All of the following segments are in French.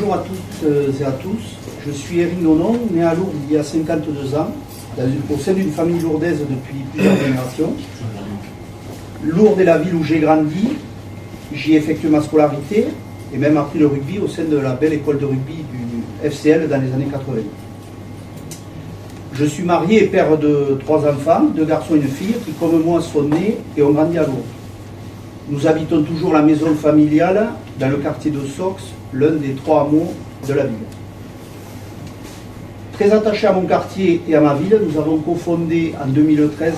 Bonjour à toutes et à tous. Je suis Éric Nonon, né à Lourdes il y a 52 ans, au sein d'une famille lourdaise depuis plusieurs générations. Lourdes est la ville où j'ai grandi. J'y ai effectué ma scolarité et même appris le rugby au sein de la belle école de rugby du FCL dans les années 80. Je suis marié et père de 3 enfants, 2 garçons et une fille, qui comme moi sont nés et ont grandi à Lourdes. Nous habitons toujours la maison familiale dans le quartier de Sox, l'un des 3 hameaux de la ville. Très attaché à mon quartier et à ma ville, nous avons cofondé en 2013,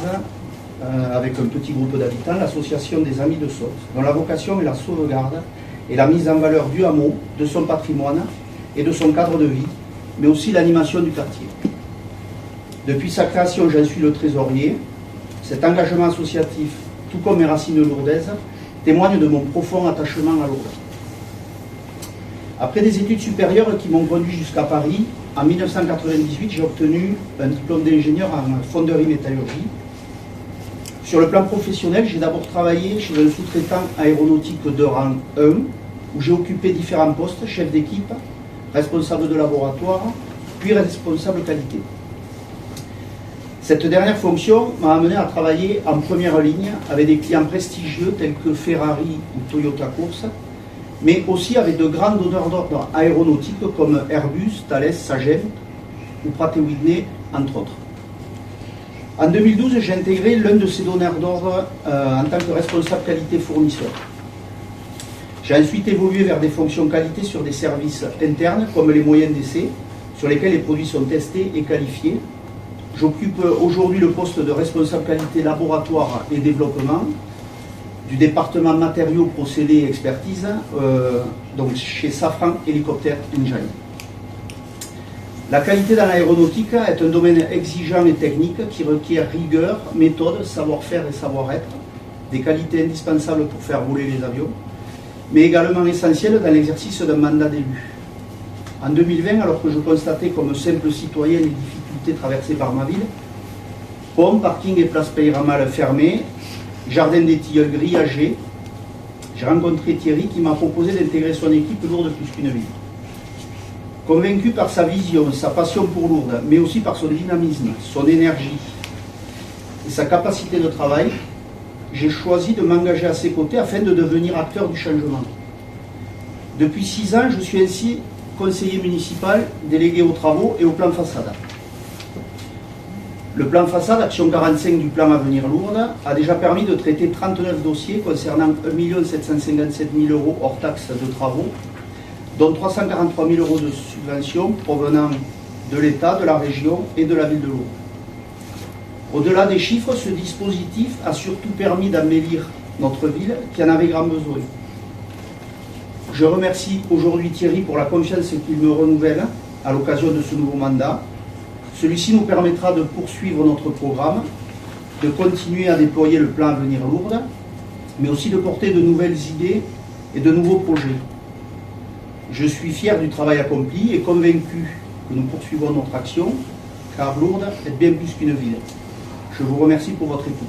avec un petit groupe d'habitants, l'association des Amis de Sox, dont la vocation est la sauvegarde et la mise en valeur du hameau, de son patrimoine et de son cadre de vie, mais aussi l'animation du quartier. Depuis sa création, j'en suis le trésorier. Cet engagement associatif, tout comme mes racines lourdaises, témoigne de mon profond attachement à Lourdes. Après des études supérieures qui m'ont conduit jusqu'à Paris, en 1998, j'ai obtenu un diplôme d'ingénieur en fonderie métallurgie. Sur le plan professionnel, j'ai d'abord travaillé chez un sous-traitant aéronautique de rang 1, où j'ai occupé différents postes, chef d'équipe, responsable de laboratoire, puis responsable qualité. Cette dernière fonction m'a amené à travailler en première ligne avec des clients prestigieux tels que Ferrari ou Toyota Course, mais aussi avec de grands donneurs d'ordre aéronautiques comme Airbus, Thales, Sagem ou Pratt & Whitney, entre autres. En 2012, j'ai intégré l'un de ces donneurs d'ordre en tant que responsable qualité fournisseur. J'ai ensuite évolué vers des fonctions qualité sur des services internes comme les moyens d'essai, sur lesquels les produits sont testés et qualifiés. J'occupe aujourd'hui le poste de responsable qualité laboratoire et développement du département matériaux, procédés et expertise, donc chez Safran Helicopter Engine. La qualité dans l'aéronautique est un domaine exigeant et technique qui requiert rigueur, méthode, savoir-faire et savoir-être, des qualités indispensables pour faire voler les avions, mais également essentielles dans l'exercice d'un mandat d'élu. En 2020, alors que je constatais comme simple citoyen les difficultés traversées par ma ville, ponts, parking et place Peyramal fermés, jardin des tilleuls grillagés, j'ai rencontré Thierry qui m'a proposé d'intégrer son équipe Lourdes plus qu'une ville. Convaincu par sa vision, sa passion pour Lourdes, mais aussi par son dynamisme, son énergie et sa capacité de travail, j'ai choisi de m'engager à ses côtés afin de devenir acteur du changement. Depuis 6 ans, je suis ainsi conseiller municipal, délégué aux travaux et au plan façade. Le plan façade, action 45 du plan Avenir Lourdes, a déjà permis de traiter 39 dossiers concernant 1 757 000 € hors taxes de travaux, dont 343 000 € de subventions provenant de l'État, de la région et de la ville de Lourdes. Au-delà des chiffres, ce dispositif a surtout permis d'embellir notre ville qui en avait grand besoin. Je remercie aujourd'hui Thierry pour la confiance qu'il me renouvelle à l'occasion de ce nouveau mandat. Celui-ci nous permettra de poursuivre notre programme, de continuer à déployer le plan Avenir Lourdes, mais aussi de porter de nouvelles idées et de nouveaux projets. Je suis fier du travail accompli et convaincu que nous poursuivons notre action, car Lourdes est bien plus qu'une ville. Je vous remercie pour votre écoute.